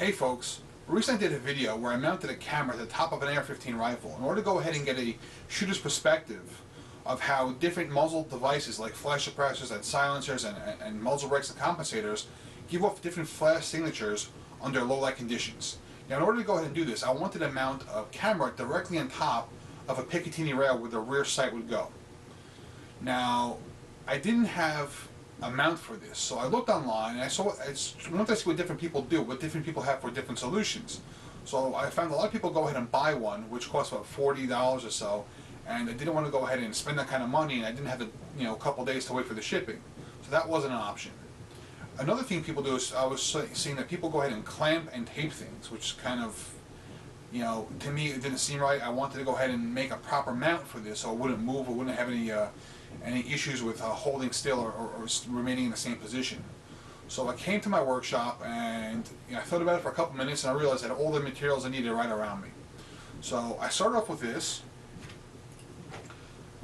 Hey folks, recently I did a video where I mounted a camera at the top of an AR-15 rifle in order to go ahead and get a shooter's perspective of how different muzzle devices like flash suppressors and silencers and muzzle brakes and compensators give off different flash signatures under low light conditions. Now in order to go ahead and do this, I wanted to mount a camera directly on top of a Picatinny rail where the rear sight would go. Now, I didn't have a mount for this, so I looked online and I wanted to see what different people do, what different people have for different solutions. So I found a lot of people go ahead and buy one, which costs about $40 or so, and I didn't want to go ahead and spend that kind of money, and I didn't have a couple days to wait for the shipping, so that wasn't an option. Another thing people do is I was seeing that people go ahead and clamp and tape things, which kind of, to me it didn't seem right. I wanted to go ahead and make a proper mount for this so it wouldn't move, it wouldn't have any issues with holding still or remaining in the same position. So I came to my workshop and I thought about it for a couple minutes and I realized I had all the materials I needed right around me. So I started off with this.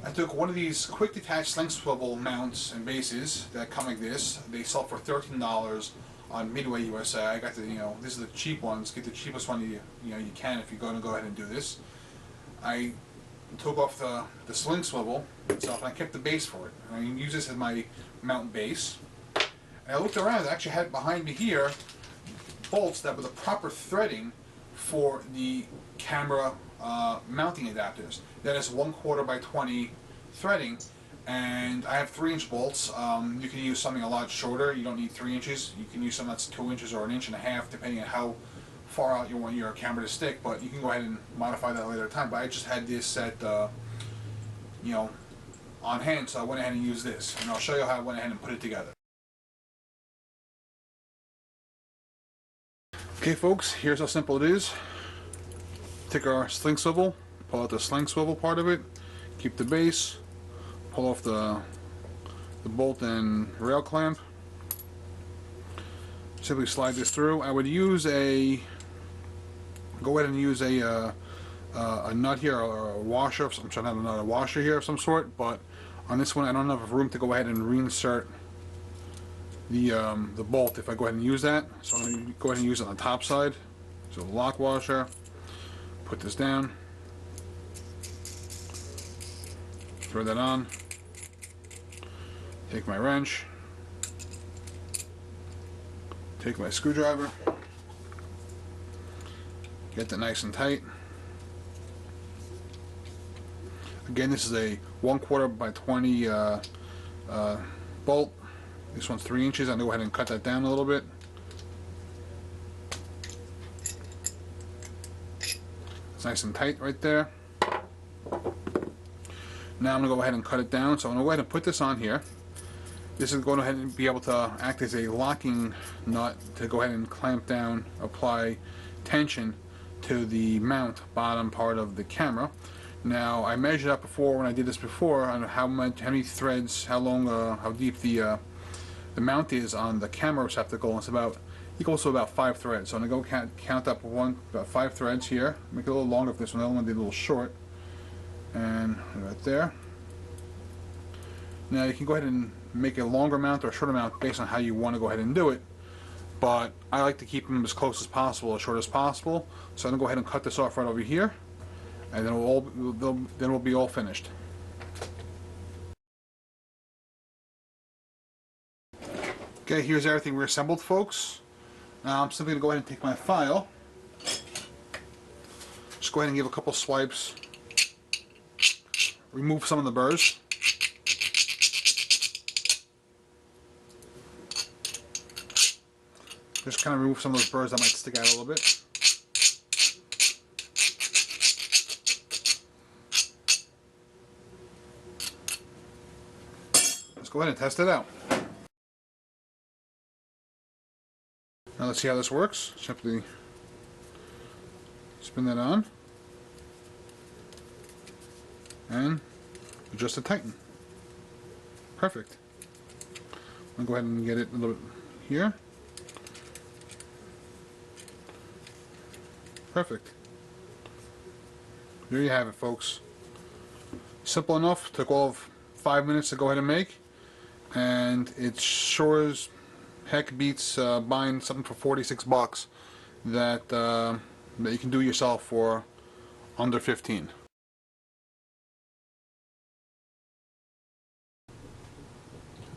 I took one of these quick detach sling swivel mounts and bases that come like this. They sell for $13 on Midway USA. I got this is the cheap ones. Get the cheapest one you can if you're going to go ahead and do this. I took off the sling swivel itself and I kept the base for it. I use this as my mount base. And I looked around, I actually had behind me here bolts that were the proper threading for the camera mounting adapters. That is 1/4 by 20 threading, and I have 3-inch bolts. You can use something a lot shorter. You don't need 3 inches. You can use something that's 2 inches or 1.5 inches, depending on how far out you want your camera to stick, but you can go ahead and modify that later time. But I just had this at on hand, so I went ahead and used this, and I'll show you how I went ahead and put it together. Okay folks, here's how simple it is. Take our sling swivel, pull out the sling swivel part of it, keep the base, pull off the bolt and rail clamp, simply slide this through. I would use go ahead and use a nut here, or a washer. I'm trying to have another washer here of some sort, but on this one I don't have room to go ahead and reinsert the bolt if I go ahead and use that. So I'm going to go ahead and use it on the top side. So the lock washer, put this down, throw that on, take my wrench, take my screwdriver, get that nice and tight. Again, this is a 1/4 by 20 bolt. This one's 3 inches. I'm going to go ahead and cut that down a little bit. It's nice and tight right there. Now I'm going to go ahead and cut it down. So I'm going to go ahead and put this on here. This is going to go ahead and be able to act as a locking nut to go ahead and clamp down, apply tension to the mount bottom part of the camera. Now I measured out before, when I did this before, on how many threads, how long, how deep the mount is on the camera receptacle. It's equals to about 5 threads. So I'm going to go count up about 5 threads here. Make it a little longer for this one. The other one did a little short. And right there. Now you can go ahead and make a longer mount or a shorter mount based on how you want to go ahead and do it. But I like to keep them as close as possible, as short as possible. So I'm going to go ahead and cut this off right over here. And then we'll be all finished. Okay, here's everything reassembled, folks. Now I'm simply going to go ahead and take my file. Just go ahead and give a couple swipes. Remove some of the burrs. Just kind of remove some of those burrs that might stick out a little bit. Let's go ahead and test it out. Now let's see how this works. Simply spin that on and adjust the tighten. Perfect. I'm going to go ahead and get it a little bit here. Perfect. There you have it, folks. Simple enough. Took all of 5 minutes to go ahead and make, and it sure as heck beats buying something for $46 that you can do yourself for under 15.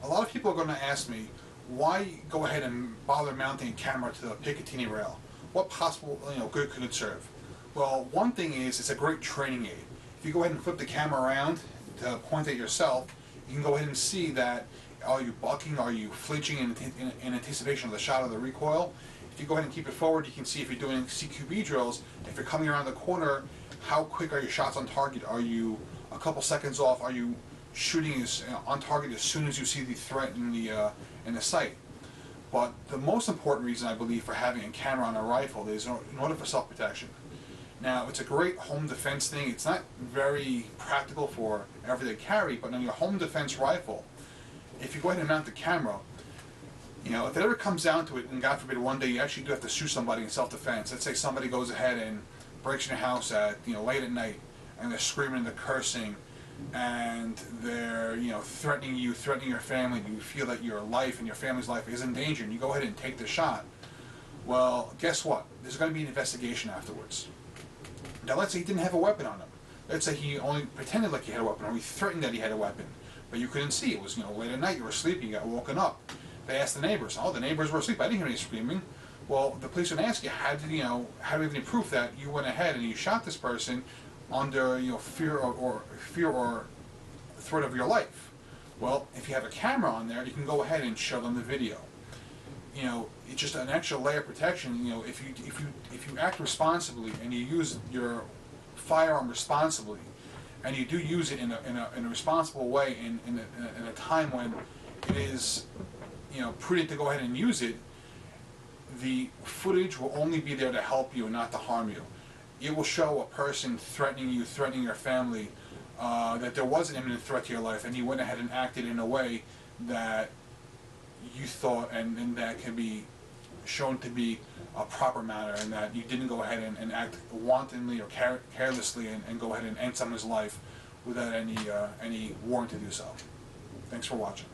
A lot of people are going to ask me, why go ahead and bother mounting a camera to the Picatinny rail? What possible good could it serve? Well, one thing is it's a great training aid. If you go ahead and flip the camera around to point at yourself, you can go ahead and see that, are you bucking, are you flinching in anticipation of the shot of the recoil? If you go ahead and keep it forward, you can see if you're doing CQB drills, if you're coming around the corner, how quick are your shots on target? Are you a couple seconds off? Are you shooting on target as soon as you see the threat in the sight? But the most important reason, I believe, for having a camera on a rifle is in order for self-protection. Now, it's a great home defense thing. It's not very practical for everyday carry, but on your home defense rifle, if you go ahead and mount the camera, if it ever comes down to it, and God forbid one day you actually do have to shoot somebody in self-defense. Let's say somebody goes ahead and breaks in your house at late at night, and they're screaming and they're cursing, and they're threatening you, threatening your family. You feel that your life and your family's life is in danger, and you go ahead and take the shot. Well, guess what? There's going to be an investigation afterwards. Now, let's say he didn't have a weapon on him. Let's say he only pretended like he had a weapon, or he threatened that he had a weapon, but you couldn't see. It was late at night. You were asleep. You got woken up. They asked the neighbors. Oh, the neighbors were asleep. I didn't hear any screaming. Well, the police would ask you, how do you have any proof that you went ahead and you shot this person under fear or threat of your life? Well, if you have a camera on there, you can go ahead and show them the video. It's just an extra layer of protection. If you act responsibly and you use your firearm responsibly, and you do use it in a responsible way in a time when it is prudent to go ahead and use it, the footage will only be there to help you and not to harm you. It will show a person threatening you, threatening your family, that there was an imminent threat to your life, and you went ahead and acted in a way that you thought and that can be shown to be a proper manner, and that you didn't go ahead and act wantonly or carelessly and go ahead and end someone's life without any warrant to do so. Thanks for watching.